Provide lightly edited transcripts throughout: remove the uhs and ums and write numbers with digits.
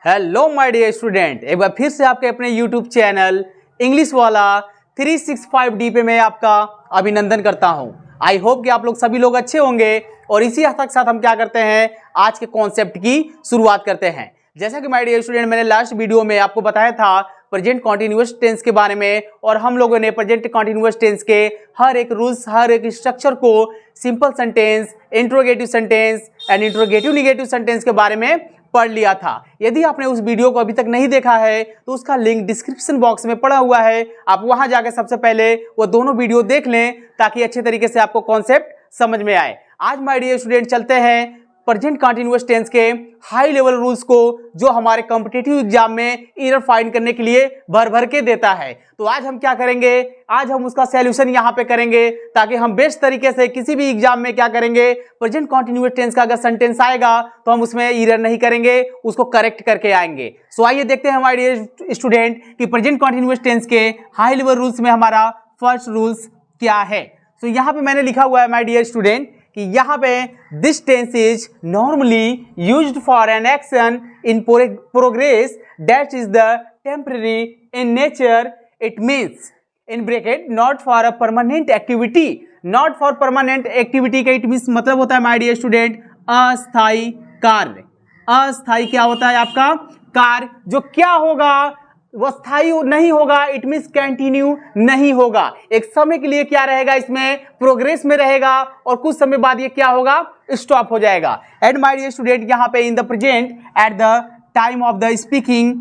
Hello my dear student, एक बार फिर से आपके अपने यूट्यूब चैनल इंग्लिश वाला 365D पे मैं आपका अभिनंदन करता हूं। आई होप कि आप लोग सभी लोग अच्छे होंगे और इसी हद तक साथ हम क्या करते हैं, आज के कॉन्सेप्ट की शुरुआत करते हैं। जैसा कि माय डियर स्टूडेंट, मैंने लास्ट वीडियो में आपको बताया था प्रेजेंट कॉन्टिन्यूअस टेंस के बारे में, और हम लोगों ने प्रेजेंट कॉन्टिन्यूअस टेंस के हर एक रूल्स, हर एक स्ट्रक्चर को simple sentence, interrogative sentence and interrogative negative sentence के बारे में पढ़ लिया था। यदि आपने उस वीडियो को अभी तक नहीं देखा है तो उसका लिंक डिस्क्रिप्शन बॉक्स में पड़ा हुआ है, आप वहां जाकर सबसे पहले वो दोनों वीडियो देख लें ताकि अच्छे तरीके से आपको कॉन्सेप्ट समझ में आए। आज माय डियर स्टूडेंट चलते हैं प्रेजेंट कंटीन्यूअस टेंस के हाई लेवल रूल्स को, जो हमारे कॉम्पिटिटिव एग्जाम में एरर फाइंड करने के लिए भर भर के देता है। तो आज हम क्या करेंगे, आज हम उसका सॉल्यूशन यहाँ पे करेंगे ताकि हम बेस्ट तरीके से किसी भी एग्जाम में क्या करेंगे, प्रेजेंट कंटीन्यूअस टेंस का अगर सेंटेंस आएगा तो हम उसमें एरर नहीं करेंगे, उसको करेक्ट करके आएंगे। सो आइए देखते हैं हमारे डियर स्टूडेंट कि प्रेजेंट कंटीन्यूअस टेंस के हाई लेवल रूल्स में हमारा फर्स्ट रूल्स क्या है। तो यहाँ पे मैंने लिखा हुआ है माय डियर स्टूडेंट कि यहाँ पे this tense is normally used for an action in progress that is the temporary in nature. It means in bracket not for a permanent activity. Not for permanent activity का it means मतलब होता है my dear student अस्थायी कार्य। अस्थायी क्या होता है आपका कार्य, जो क्या होगा वो स्थायी नहीं होगा, इट मीन्स कंटिन्यू नहीं होगा। एक समय के लिए क्या रहेगा, इसमें प्रोग्रेस में रहेगा और कुछ समय बाद ये क्या होगा, स्टॉप हो जाएगा। एंड माय डियर स्टूडेंट यहाँ पे in the present at the time of the speaking.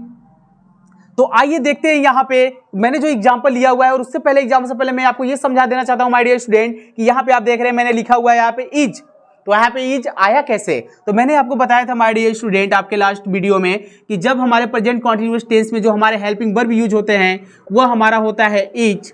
तो आइए देखते हैं यहाँ पे मैंने जो एग्जांपल लिया हुआ है, और उससे पहले एग्जाम्पल से पहले मैं आपको ये समझा देना चाहता हूँ माय डियर स्टूडेंट कि यहाँ पे आप देख रहे हैं मैंने लिखा हुआ है यहाँ पे इज। तो यहाँ पे इज आया कैसे, तो मैंने आपको बताया था माय डियर स्टूडेंट आपके लास्ट वीडियो में कि जब हमारे प्रेजेंट कॉन्टिन्यूअस टेंस में जो हमारे हेल्पिंग वर्ब यूज होते हैं वो हमारा होता है इज,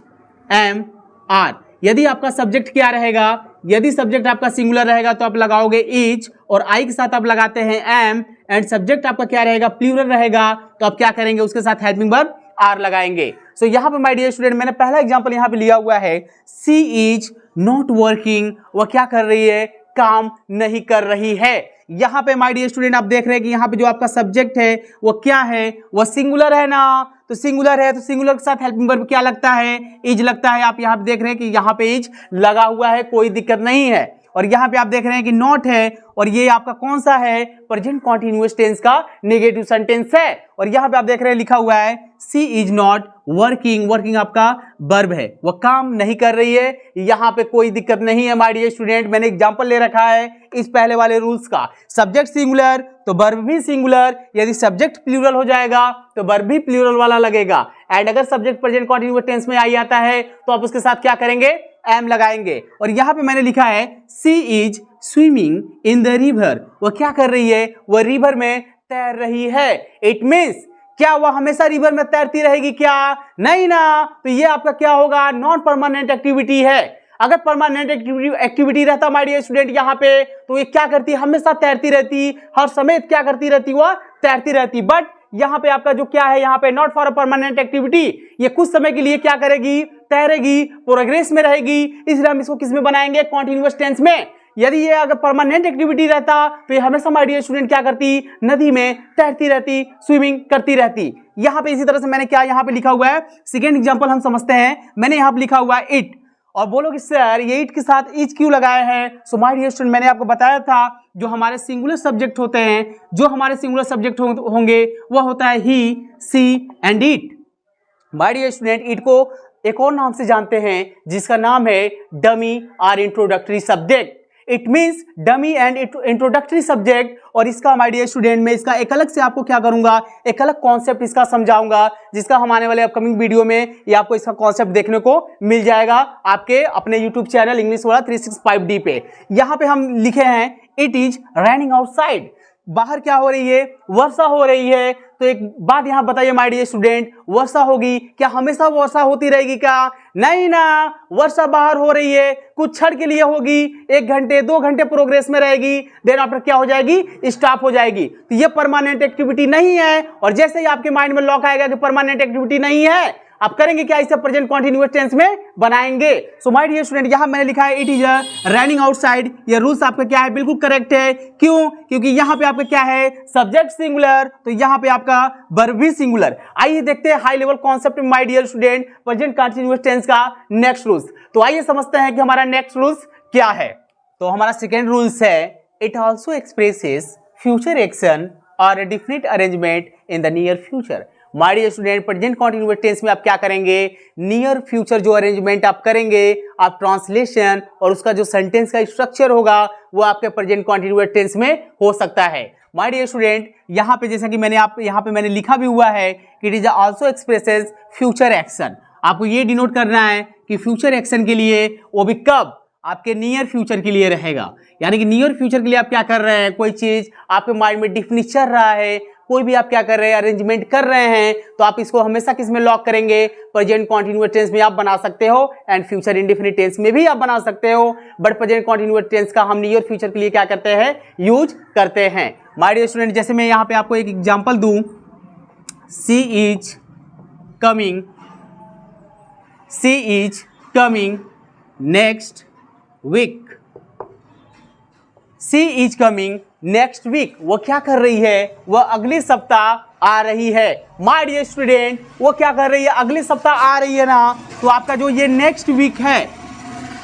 एम, आर। यदि आपका सब्जेक्ट क्या रहेगा, यदि सब्जेक्ट आपका सिंगुलर रहेगा तो आप लगाओगे इज, और आई के साथ आप लगाते हैं एम, एंड सब्जेक्ट आपका क्या रहेगा, प्लूरल रहेगा, तो आप क्या करेंगे, उसके साथ हेल्पिंग वर्ब आर लगाएंगे। सो यहाँ पे माय डियर स्टूडेंट मैंने पहला एग्जांपल यहाँ पे लिया हुआ है, सी इज नॉट वर्किंग। वह क्या कर रही है, काम नहीं कर रही है। यहाँ पे माय डियर स्टूडेंट आप देख रहे हैं कि यहाँ पे जो आपका सब्जेक्ट है वो क्या है, वो सिंगुलर है ना। तो सिंगुलर है तो सिंगुलर के साथ हेल्पिंग वर्ब क्या लगता है, इज लगता है। आप यहाँ पे देख रहे हैं कि यहाँ पे इज लगा हुआ है, कोई दिक्कत नहीं है। और यहाँ पे आप देख रहे हैं कि नॉट है, और ये आपका कौन सा है, प्रेजेंट कॉन्टिन्यूअस टेंस का नेगेटिव सेंटेंस है। और यहाँ पे आप देख रहे हैं लिखा हुआ है she is not working. Working आपका वर्ब है, वो काम नहीं कर रही है। यहाँ पे कोई दिक्कत नहीं है माय डियर स्टूडेंट। मैंने एग्जांपल ले रखा है इस पहले वाले रूल्स का, सब्जेक्ट सिंगुलर तो वर्ब भी सिंगुलर, यदि सब्जेक्ट प्लूरल हो जाएगा तो वर्ब भी प्लूरल वाला लगेगा। एंड अगर सब्जेक्ट प्रेजेंट कॉन्टिन्यूअस टेंस में आई आता है तो आप उसके साथ क्या करेंगे, एम लगाएंगे। और यहाँ पे मैंने लिखा है she is swimming in the river. वह क्या कर रही है, वह रिवर में तैर रही है। इट मीन्स क्या वह हमेशा रिवर में तैरती रहेगी, क्या नहीं ना। तो ये आपका क्या होगा, नॉन परमानेंट एक्टिविटी है। अगर परमानेंट एक्टिविटी रहता माय डियर स्टूडेंट यहाँ पे, तो ये क्या करती, हमेशा तैरती रहती, हर समय क्या करती रहती, वह तैरती रहती। बट यहाँ पे आपका जो क्या है, यहाँ पे not for a permanent activity, ये कुछ समय के लिए क्या करेगी, तैरेगी, प्रोग्रेस में रहेगी, इसलिए हम इसको किस में बनाएंगे, कॉन्टिन्यूअस टेंस में। यदि ये अगर परमानेंट एक्टिविटी रहता तो ये हमेशा माय डियर स्टूडेंट क्या करती, नदी में तैरती रहती, स्विमिंग करती रहती। यहाँ पे इसी तरह से मैंने क्या यहाँ पे लिखा हुआ है, सेकेंड एग्जांपल हम समझते हैं। मैंने यहाँ पे लिखा हुआ है इट, और बोलोगे सर ये इट के साथ इज क्यों लगाए हैं। सो माय डियर स्टूडेंट मैंने आपको बताया था जो हमारे सिंगुलर सब्जेक्ट होते हैं, जो हमारे सिंगुलर सब्जेक्ट होंगे वह होता है ही, she and it. My dear student it को एक और नाम से जानते हैं जिसका नाम है डमी और introductory subject. It means dummy and introductory subject. और इसका माय डियर स्टूडेंट में इसका एक अलग से आपको क्या करूंगा, एक अलग कॉन्सेप्ट इसका समझाऊंगा, जिसका हम आने वाले अपकमिंग वीडियो में ये आपको इसका कॉन्सेप्ट देखने को मिल जाएगा आपके अपने यूट्यूब चैनल इंग्लिश वाला 365D पे। यहाँ पे हम लिखे हैं इट इज रनिंग आउटसाइड। बाहर क्या हो रही है, वर्षा हो रही है। तो एक बात यहाँ बताइए माय डियर स्टूडेंट, वर्षा होगी, क्या हमेशा वर्षा होती रहेगी क्या, नहीं ना। वर्षा बाहर हो रही है, कुछ क्षण के लिए होगी, 1 घंटे 2 घंटे प्रोग्रेस में रहेगी, देन आफ्टर क्या हो जाएगी, स्टॉप हो जाएगी। तो ये परमानेंट एक्टिविटी नहीं है। और जैसे ही आपके माइंड में लॉक आएगा कि परमानेंट एक्टिविटी नहीं है, आप करेंगे क्या, इसे प्रेजेंट कॉन्टिन्यूअस टेंस में बनाएंगे। सो माय डियर स्टूडेंट, यहां मैंने लिखा है इट इज रनिंग आउटसाइड। ये रूल्स आपका क्या है, बिल्कुल करेक्ट है। क्यों? क्योंकि यहां पे आपका क्या है, सब्जेक्ट सिंगुलर, तो यहां पे आपका वर्ब भी सिंगुलर। आइए देखते हैं high level concept my dear student present continuous tense का नेक्स्ट रूल्स। तो आइए समझते हैं कि हमारा नेक्स्ट रूल्स क्या है। तो हमारा सेकेंड रूल्स है it also expresses future action और a definite arrangement in the near future। My dear student, present continuous tense में आप क्या करेंगे, नियर फ्यूचर जो अरेंजमेंट आप करेंगे, आप ट्रांसलेशन और उसका जो सेंटेंस का स्ट्रक्चर होगा वो आपके प्रेजेंट कॉन्टिन्यूअस टेंस में हो सकता है। माय डियर स्टूडेंट, यहाँ पे जैसा कि मैंने लिखा भी हुआ है कि it is also expresses future action. आपको ये डिनोट करना है कि फ्यूचर एक्शन के लिए, वो भी कब, आपके नियर फ्यूचर के लिए रहेगा। यानी कि नियर फ्यूचर के लिए आप क्या कर रहे हैं, कोई चीज आपके माइंड में डिफिनिट चल रहा है, कोई भी आप क्या कर रहे हैं, अरेंजमेंट कर रहे हैं, तो आप इसको हमेशा किस में लॉक करेंगे, प्रेजेंट कॉन्टिन्यूअस टेंस में आप बना सकते हो एंड फ्यूचर इंडेफिनिट टेंस में भी आप बना सकते हो। बट प्रेजेंट कॉन्टिन्यूअस टेंस का हम नियर फ्यूचर के लिए क्या करते हैं, यूज करते हैं। माय डियर स्टूडेंट, जैसे मैं यहाँ पे आपको एक एग्जाम्पल दूं, she is coming next week. She is coming next week, वो क्या कर रही है, वह अगले सप्ताह आ रही है। माय डियर स्टूडेंट, वो क्या कर रही है, अगले सप्ताह आ रही है ना। तो आपका जो ये नेक्स्ट वीक है,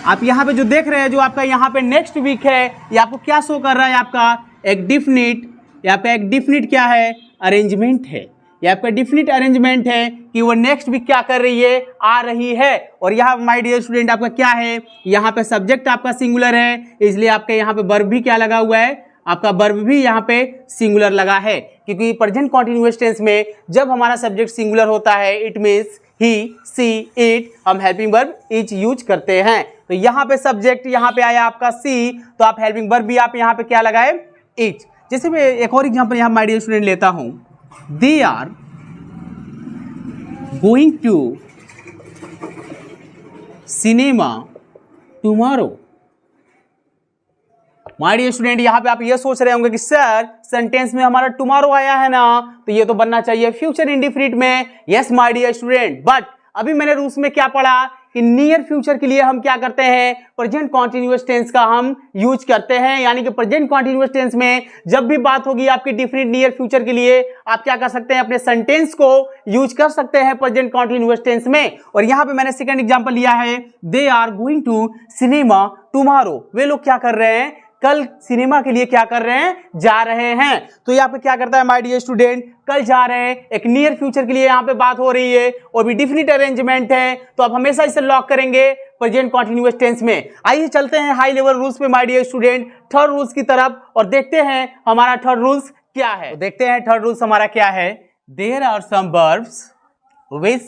आप यहाँ पे जो देख रहे हैं, जो आपका यहाँ पे नेक्स्ट वीक है, ये आपको क्या शो कर रहा है, आपका एक डिफिनिट, यहाँ पे एक डिफिनिट क्या है, अरेंजमेंट है। ये आपका डिफिनिट अरेंजमेंट है कि वो नेक्स्ट वीक क्या कर रही है, आ रही है। और यहाँ माय डियर स्टूडेंट आपका क्या है, यहाँ पे सब्जेक्ट आपका सिंगुलर है, इसलिए आपके यहाँ पे वर्ब भी क्या लगा हुआ है, आपका वर्ब भी यहाँ पे सिंगुलर लगा है। क्योंकि प्रेजेंट कॉन्टिन्यूअस टेंस में जब हमारा सब्जेक्ट सिंगुलर होता है, it means he, she, it, हम हेल्पिंग वर्ब इज यूज करते हैं। तो यहाँ पे सब्जेक्ट यहाँ पे आया आपका सी, तो आप हेल्पिंग वर्ब भी आप यहाँ पे क्या लगाए, इट। जैसे मैं एक और एग्जाम्पल यहाँ माय डियर स्टूडेंट लेता हूँ, they are going to cinema tomorrow। My dear student, यहाँ पे आप ये सोच रहे होंगे कि सर सेंटेंस में हमारा टुमारो आया है ना, तो ये तो बनना चाहिए फ्यूचर इंडिफिनिट में। Yes my dear student, but अभी मैंने रूल्स में क्या पढ़ा कि नियर फ्यूचर के लिए हम क्या करते हैं, प्रेजेंट कॉन्टिन्यूअस टेंस का हम यूज करते हैं। यानी कि प्रेजेंट कॉन्टिन्यूअस टेंस में जब भी बात होगी आपकी डिफिनिट नियर फ्यूचर के लिए, आप क्या कर सकते हैं, अपने सेंटेंस को यूज कर सकते हैं प्रेजेंट कॉन्टिन्यूअस टेंस में। और यहाँ पे मैंने सेकंड एग्जांपल लिया है, they are going to cinema tomorrow. वे लोग क्या कर रहे हैं, कल सिनेमा के लिए क्या कर रहे हैं, जा रहे हैं। तो यहाँ पे क्या करता है माय डियर स्टूडेंट, कल जा रहे हैं, एक नियर फ्यूचर के लिए यहाँ पे बात हो रही है और भी डिफिनिट अरेंजमेंट है, तो आप हमेशा इसे लॉक करेंगे प्रेजेंट कॉन्टिन्यूअस टेंस में। आइए चलते हैं हाई लेवल रूल्स पे my dear student, third rules की तरफ, और देखते हैं हमारा थर्ड रूल्स क्या है। तो देखते हैं थर्ड रूल्स हमारा क्या है। There are some verbs which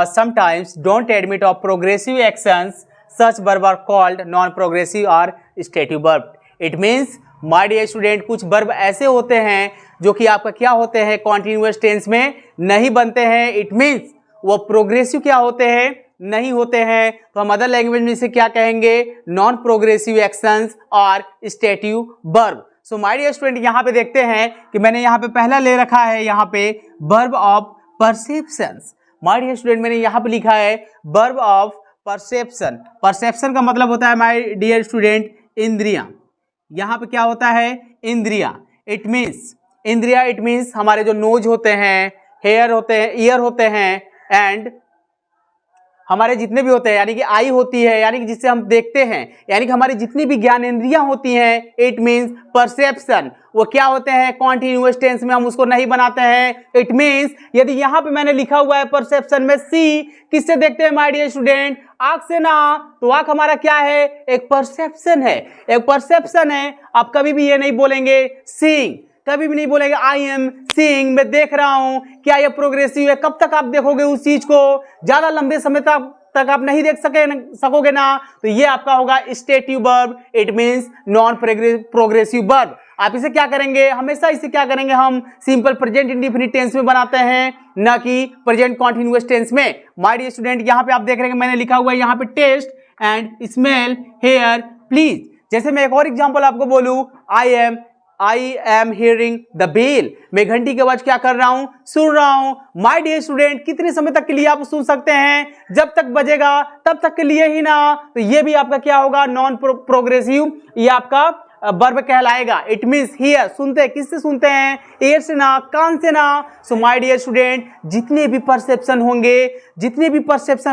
sometimes don't admit of progressive actions, such verb are called non-progressive or stative verb। It means my dear student, कुछ वर्ब ऐसे होते हैं जो कि आपका क्या होते हैं, कॉन्टिन्यूअस टेंस में नहीं बनते हैं। इट मीन्स वो प्रोग्रेसिव क्या होते हैं, नहीं होते हैं। तो हम अदर लैंग्वेज में इसे क्या कहेंगे, नॉन प्रोग्रेसिव एक्शंस और stative verb. So my dear student, यहाँ पे देखते हैं कि मैंने यहाँ पे पहला ले रखा है, यहाँ पे verb of perceptions. My dear student, मैंने यहाँ पे लिखा है वर्ब ऑफ परसेप्शन। परसेप्शन का मतलब होता है माय डियर स्टूडेंट इंद्रियां। यहाँ पे क्या होता है, इंद्रियां। इट मीन्स इंद्रिया, इट मीन्स हमारे जो नोज होते हैं, हेयर होते हैं, ईयर होते हैं, एंड हमारे जितने भी होते हैं, यानी कि आई होती है, यानी कि जिससे हम देखते हैं, यानी कि हमारी जितनी भी ज्ञानेंद्रियां होती हैं, इट मीन्स परसेप्शन, वो क्या होते हैं, कॉन्टिन्यूअस टेंस में हम उसको नहीं बनाते हैं। इट मीन्स यदि यहाँ पे मैंने लिखा हुआ है परसेप्शन में सी, किससे देखते हैं माय डियर स्टूडेंट, आंख से ना, तो आंख हमारा क्या है, एक परसेप्शन है, एक परसेप्शन है। आप कभी भी ये नहीं बोलेंगे सीइंग, कभी भी नहीं बोलेंगे आई एम सीइंग, मैं देख रहा हूं। क्या ये प्रोग्रेसिव है? कब तक आप देखोगे उस चीज को, ज्यादा लंबे समय तक आप नहीं देख सकोगे ना। तो ये आपका होगा stative verb, it means non progressive verb. आप इसे क्या करेंगे, हमेशा इसे क्या करेंगे, हम सिंपल प्रेजेंट इंडेफिनिट टेंस में बनाते हैं, न कि प्रेजेंट कॉन्टिन्यूअस टेंस में। माय डियर स्टूडेंट, यहाँ पे आप देख रहे हैं मैंने लिखा हुआ है यहाँ पे taste and smell here please. जैसे मैं एक और एग्जांपल आपको बोलूं, I am I am hearing the bell, मैं घंटी की आवाज क्या कर रहा हूं, सुन रहा हूं। माय डियर स्टूडेंट, कितने समय तक के लिए आप सुन सकते हैं, जब तक बजेगा तब तक के लिए ही ना। तो ये भी आपका क्या होगा, नॉन प्रोग्रेसिव, ये आपका वर्ब कहलाएगा। इट मीन्स हियर, सुनते, किससे सुनते हैं, ईयर से ना, कान से ना। सो माय डियर स्टूडेंट, जितने भी परसेप्शन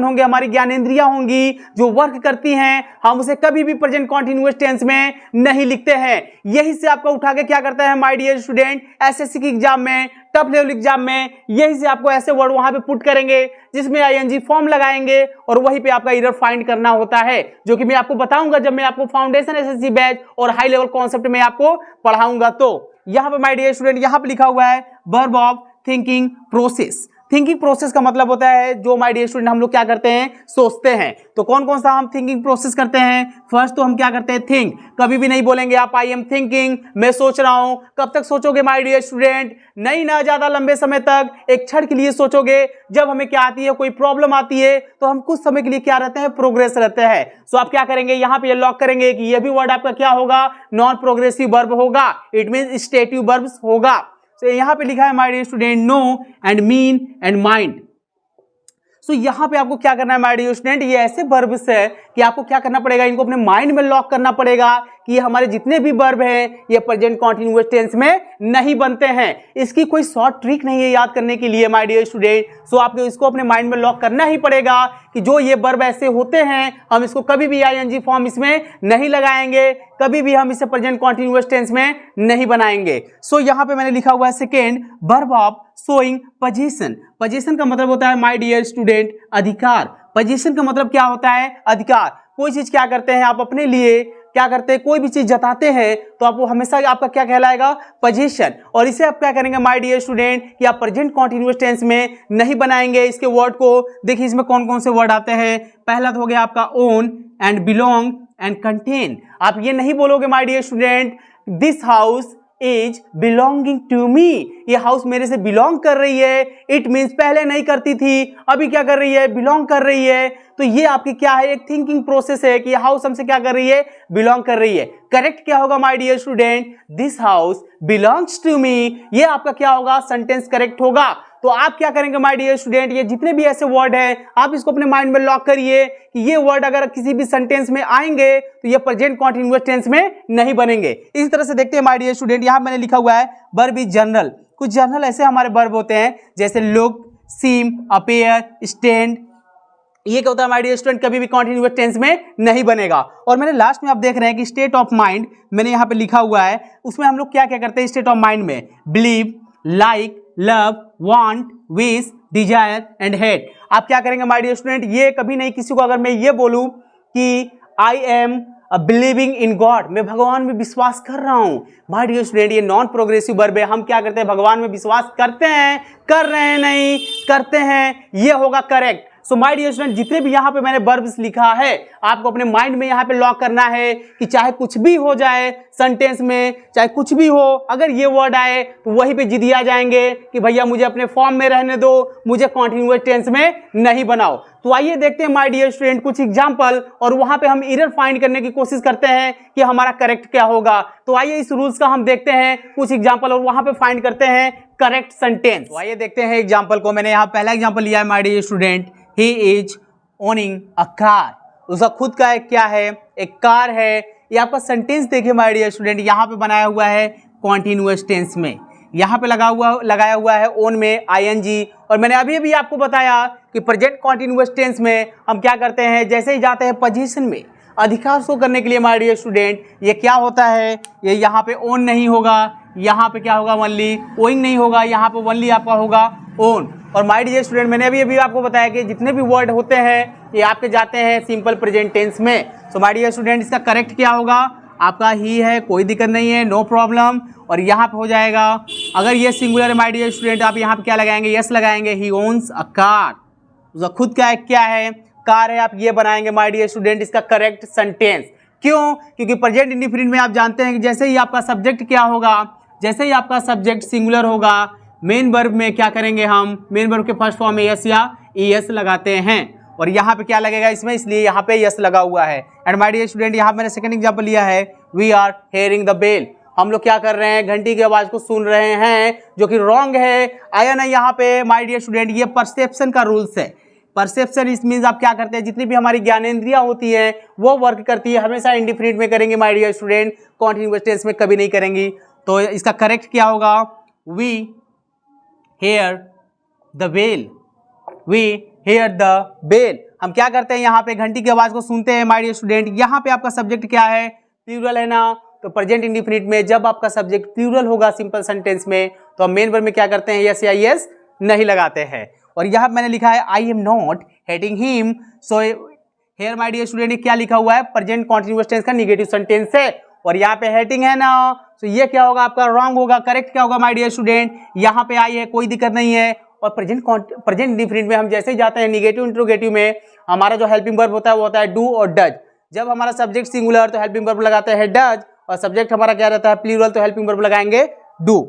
होंगे, हमारी ज्ञानेंद्रियां होंगी जो वर्क करती हैं, हम उसे कभी भी प्रेजेंट कॉन्टिन्यूअस टेंस में नहीं लिखते हैं। यही से आपको उठा के क्या करता है माय डियर स्टूडेंट, एसएससी की एग्जाम में, टफ लेवल एग्जाम में, यही से आपको ऐसे वर्ड वहां पे पुट करेंगे जिसमें आईएनजी फॉर्म लगाएंगे और वहीं पे आपका एरर फाइंड करना होता है, जो कि मैं आपको बताऊंगा जब मैं आपको फाउंडेशन एसएससी बैच और हाई लेवल कॉन्सेप्ट में आपको पढ़ाऊंगा। तो यहां पे माय डियर स्टूडेंट, यहां पे लिखा हुआ है verb of thinking process. Thinking process का मतलब होता है जो माय डियर स्टूडेंट हम लोग क्या करते हैं, सोचते हैं। तो कौन कौन सा हम थिंकिंग प्रोसेस करते हैं, फर्स्ट तो हम क्या करते हैं, थिंक। कभी भी नहीं बोलेंगे आप आई एम थिंकिंग, मैं सोच रहा हूं। कब तक सोचोगे माय डियर स्टूडेंट, नहीं ना ज्यादा लंबे समय तक, एक क्षण के लिए सोचोगे। जब हमें क्या आती है, कोई प्रॉब्लम आती है, तो हम कुछ समय के लिए क्या रहते हैं, प्रोग्रेस रहते हैं। सो आप क्या करेंगे, यहां पे लॉक करेंगे कि ये भी वर्ड आपका क्या होगा, नॉन प्रोग्रेसिव वर्ब होगा, इट मीन स्टेटिव वर्ब होगा। तो यहां पे लिखा है my dear student, know and mean and mind. So यहां पे आपको क्या करना है माय डियर स्टूडेंट, ये ऐसे वर्ब्स है कि आपको क्या करना पड़ेगा, इनको अपने माइंड में लॉक करना पड़ेगा कि ये हमारे जितने भी वर्ब हैं ये प्रेजेंट कॉन्टिन्यूअस टेंस में नहीं बनते हैं। इसकी कोई शॉर्ट ट्रिक नहीं है याद करने के लिए माय डियर स्टूडेंट। सो आपको इसको अपने माइंड में लॉक करना ही पड़ेगा कि जो ये वर्ब ऐसे होते हैं, हम इसको कभी भी आईएनजी फॉर्म इसमें नहीं लगाएंगे, कभी भी हम इसे प्रेजेंट कॉन्टिन्यूअस टेंस में नहीं बनाएंगे। सो यहां पे मैंने लिखा हुआ है second, verb of showing position. Position का मतलब होता है माय डियर स्टूडेंट अधिकार। पोजीशन का मतलब क्या होता है, अधिकार। कोई चीज क्या करते हैं आप अपने लिए, क्या करते हैं, कोई भी चीज जताते हैं तो आप वो हमेशा आपका क्या कहलाएगा, पोजीशन। और इसे आप क्या करेंगे माय डियर स्टूडेंट कि आप प्रेजेंट कॉन्टिन्यूअस टेंस में नहीं बनाएंगे इसके वर्ड को। देखिए इसमें कौन कौन से वर्ड आते हैं। पहला तो हो गया आपका own and belong and contain. आप ये नहीं बोलोगे my dear student this house is belonging to me, ये हाउस मेरे से बिलोंग कर रही है। इट मीन्स पहले नहीं करती थी, अभी क्या कर रही है, बिलोंग कर रही है। तो ये आपकी क्या है, एक थिंकिंग प्रोसेस है कि ये हाउस हमसे क्या कर रही है, बिलोंग कर रही है। करेक्ट क्या होगा my dear student, this house belongs to me, ये आपका क्या होगा, सेंटेंस करेक्ट होगा। तो आप क्या करेंगे माय डियर स्टूडेंट, ये जितने भी ऐसे वर्ड हैं आप इसको अपने माइंड में लॉक करिए कि ये वर्ड अगर किसी भी सेंटेंस में आएंगे तो ये प्रेजेंट कॉन्टिन्यूअस टेंस में नहीं बनेंगे। इसी तरह से देखते हैं माय डियर स्टूडेंट, यहां मैंने लिखा हुआ है वर्ब इज जनरल। कुछ जनरल ऐसे हमारे वर्ब होते हैं जैसे लुक, सीम, अपीयर, स्टैंड। ये क्या होता है माय डियर स्टूडेंट, कभी भी कॉन्टिन्यूअस टेंस में नहीं बनेगा। और मैंने लास्ट में आप देख रहे हैं कि स्टेट ऑफ माइंड मैंने यहाँ पे लिखा हुआ है, उसमें हम लोग क्या क्या करते हैं स्टेट ऑफ माइंड में, believe, like, love, want, wish, desire and hate. आप क्या करेंगे माय डियर स्टूडेंट, ये कभी नहीं किसी को अगर मैं ये बोलूं कि I am believing in God, मैं भगवान में विश्वास कर रहा हूं, माय डियर स्टूडेंट ये नॉन प्रोग्रेसिव वर्ब है। हम क्या करते हैं, भगवान में विश्वास करते हैं, कर रहे हैं नहीं, करते हैं, ये होगा correct. So my dear student जितने भी यहाँ पे मैंने वर्ब्स लिखा है आपको अपने माइंड में यहाँ पे लॉक करना है कि चाहे कुछ भी हो जाए सेंटेंस में, चाहे कुछ भी हो, अगर ये वर्ड आए तो वहीं पे जिदिया जाएंगे कि भैया मुझे अपने फॉर्म में रहने दो, मुझे कॉन्टिन्यूअस टेंस में नहीं बनाओ। तो आइए देखते हैं माय डियर स्टूडेंट कुछ एग्जाम्पल, और वहां पे हम एरर फाइंड करने की कोशिश करते हैं कि हमारा करेक्ट क्या होगा। तो आइए इस रूल्स का हम देखते हैं कुछ एग्जाम्पल और वहां पे फाइंड करते हैं करेक्ट सेंटेंस। तो आइए देखते हैं एग्जाम्पल को। मैंने यहाँ पहला एग्जाम्पल लिया है my dear student, he is owning a car. उसका खुद का एक क्या है, एक कार है। ये आपका सेंटेंस देखिए माय डियर स्टूडेंट, यहाँ पे बनाया हुआ है कॉन्टिन्यूअस टेंस में, यहाँ पे लगाया हुआ है ओन में आईएनजी। और मैंने अभी अभी आपको बताया कि प्रेजेंट कॉन्टिन्यूअस टेंस में हम क्या करते हैं, जैसे ही जाते हैं पोजीशन में, अधिकार शो करने के लिए माय डियर स्टूडेंट, ये क्या होता है, ये यहाँ पे ओन नहीं होगा, यहाँ पे क्या होगा ओनली, ओइंग नहीं होगा, यहाँ पे ओनली आपका होगा ओन। और माय डियर स्टूडेंट मैंने अभी आपको बताया कि जितने भी वर्ड होते हैं ये आपके जाते हैं सिंपल प्रेजेंट टेंस में। सो माय डियर स्टूडेंट इसका करेक्ट क्या होगा, आपका ही है, कोई दिक्कत नहीं है, नो प्रॉब्लम। और यहाँ पे हो जाएगा, अगर ये सिंगुलर है माय डियर स्टूडेंट आप यहाँ पे क्या लगाएंगे, यस लगाएंगे, ही ओन्स अ कार। उसका खुद का क्या है, कार है, आप ये बनाएंगे माय डियर स्टूडेंट इसका करेक्ट सेंटेंस। क्यों, क्योंकि प्रेजेंट इंडिफिनिट में आप जानते हैं कि जैसे ही आपका सब्जेक्ट क्या होगा, जैसे ही आपका सब्जेक्ट सिंगुलर होगा, मेन वर्ब में क्या करेंगे हम, मेन वर्ब के फर्स्ट फॉर्म में यस या ईएस लगाते हैं। और यहाँ पे क्या लगेगा इसमें, इसलिए यहाँ पे यस लगा हुआ है। एंड माय डियर स्टूडेंट यहाँ मैंने सेकंड एग्जांपल लिया है, we are hearing the bell. हम लोग क्या कर रहे हैं, घंटी की आवाज को सुन रहे हैं, जो कि रॉन्ग है। आया ना यहाँ पे माय डियर स्टूडेंट, ये परसेप्शन का रूल्स है। परसेप्शन इस मीन्स आप क्या करते हैं, जितनी भी हमारी ज्ञानेंद्रियां होती हैं वो वर्क करती है, हमेशा इंडिफिनिट में करेंगे my dear student, continuous tense में कभी नहीं करेंगी। तो इसका करेक्ट क्या होगा, we hear the bell, we hear the bell. हम क्या करते हैं, यहाँ पे घंटी की आवाज को सुनते हैं माय डियर स्टूडेंट। यहाँ पे आपका सब्जेक्ट क्या है, प्लूरल है ना, तो प्रेजेंट इंडिफिनिट में जब आपका सब्जेक्ट प्लूरल होगा सिंपल सेंटेंस में, तो हम मेन वर्ब में क्या करते हैं, यस या यस नहीं लगाते हैं। और यहाँ मैंने लिखा है I am not hating him, so here my dear student क्या लिखा हुआ है, प्रेजेंट कॉन्टिन्यूअस टेंस का निगेटिव सेंटेंस है, और यहाँ पे हेटिंग है ना, तो ये क्या होगा आपका, रॉन्ग होगा। करेक्ट क्या होगा माय डियर स्टूडेंट, यहाँ पे आई है, कोई दिक्कत नहीं है। और प्रेजेंट इंडिफिनिट में हम जैसे ही जाते हैं निगेटिव इंट्रोगेटिव में, हमारा जो हेल्पिंग वर्ब होता है वो होता है डू और डज। जब हमारा सब्जेक्ट सिंगुलर तो हेल्पिंग वर्ब लगाते हैं डज, और सब्जेक्ट हमारा क्या रहता है प्लूरल, तो हेल्पिंग वर्ब लगाएंगे डू।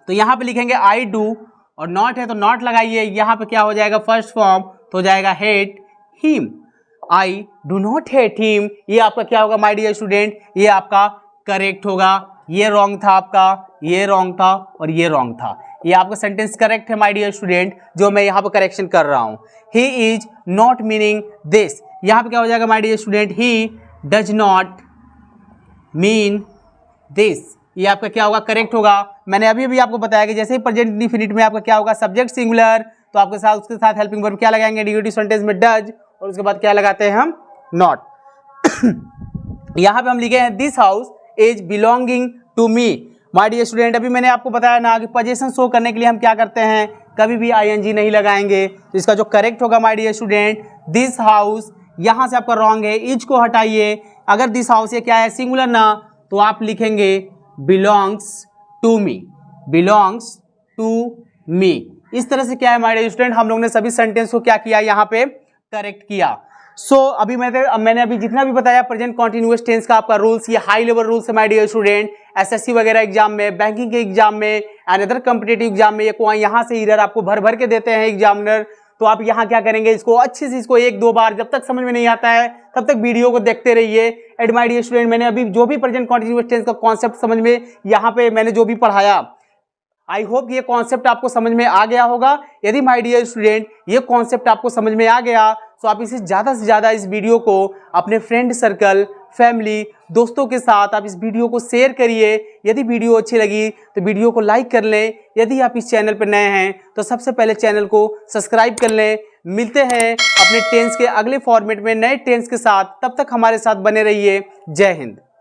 तो यहाँ पे लिखेंगे आई डू, और नॉट है तो नॉट लगाइए, यहाँ पे क्या हो जाएगा फर्स्ट फॉर्म, तो हो जाएगा hate him. I do not hate him, ये आपका क्या होगा माय डियर स्टूडेंट, ये आपका करेक्ट होगा। ये रॉन्ग था आपका, ये रॉन्ग था, और ये रॉन्ग था। ये आपका सेंटेंस करेक्ट है माय डियर स्टूडेंट, जो मैं यहाँ पे करेक्शन कर रहा हूँ। He is not meaning this, यहाँ पे क्या हो जाएगा my dear student, he does not mean this, ये आपका क्या होगा, करेक्ट होगा। मैंने अभी भी आपको बताया कि जैसे ही प्रेजेंट इंडिफिनिट में आपका क्या होगा, सब्जेक्ट सिंगुलर, तो आपके साथ उसके साथ हेल्पिंग वर्ब क्या लगाएंगे, निगेटिव सेंटेंस में डज, और उसके बाद क्या लगाते हैं हम, नॉट। यहाँ पे हम लिखे हैं this house is belonging to me. My dear student, अभी मैंने आपको बताया ना कि पोजीशन शो करने के लिए हम क्या करते हैं, कभी भी आईएनजी नहीं लगाएंगे। तो इसका जो करेक्ट होगा my dear student, this house, यहाँ से आपका रॉन्ग है, इज को हटाइए। अगर दिस हाउस ये क्या है, सिंगुलर ना, तो आप लिखेंगे belongs to me, belongs to me. इस तरह से क्या है माय डियर स्टूडेंट, हम लोग ने सभी सेंटेंस को क्या किया, यहाँ पे करेक्ट किया। अभी मैंने अभी जितना भी बताया प्रेजेंट कॉन्टिन्यूअस टेंस का आपका रूल्स, ये हाई लेवल रूल्स है माय डियर स्टूडेंट। एसएससी वगैरह एग्जाम में, बैंकिंग के एग्जाम में, एंड अदर कॉम्पिटेटिव एग्जाम में, ये यहाँ से इधर आपको भर भर के देते हैं एग्जामिनर। तो आप यहाँ क्या करेंगे, इसको अच्छे से, इसको एक दो बार, जब तक समझ में नहीं आता है तब तक वीडियो को देखते रहिए। एंड माय डियर स्टूडेंट, मैंने अभी जो भी प्रेजेंट कॉन्टिन्यूअस टेंस का कॉन्सेप्ट समझ में यहाँ पे मैंने जो भी पढ़ाया, आई होप ये कॉन्सेप्ट आपको समझ में आ गया होगा। यदि माय डियर स्टूडेंट ये कॉन्सेप्ट आपको समझ में आ गया, तो आप इसे ज़्यादा से ज़्यादा इस वीडियो को अपने फ्रेंड सर्कल, फैमिली, दोस्तों के साथ आप इस वीडियो को शेयर करिए। यदि वीडियो अच्छी लगी तो वीडियो को लाइक कर लें। यदि आप इस चैनल पर नए हैं तो सबसे पहले चैनल को सब्सक्राइब कर लें। मिलते हैं अपने टेंस के अगले फॉर्मेट में नए टेंस के साथ, तब तक हमारे साथ बने रहिए। जय हिंद।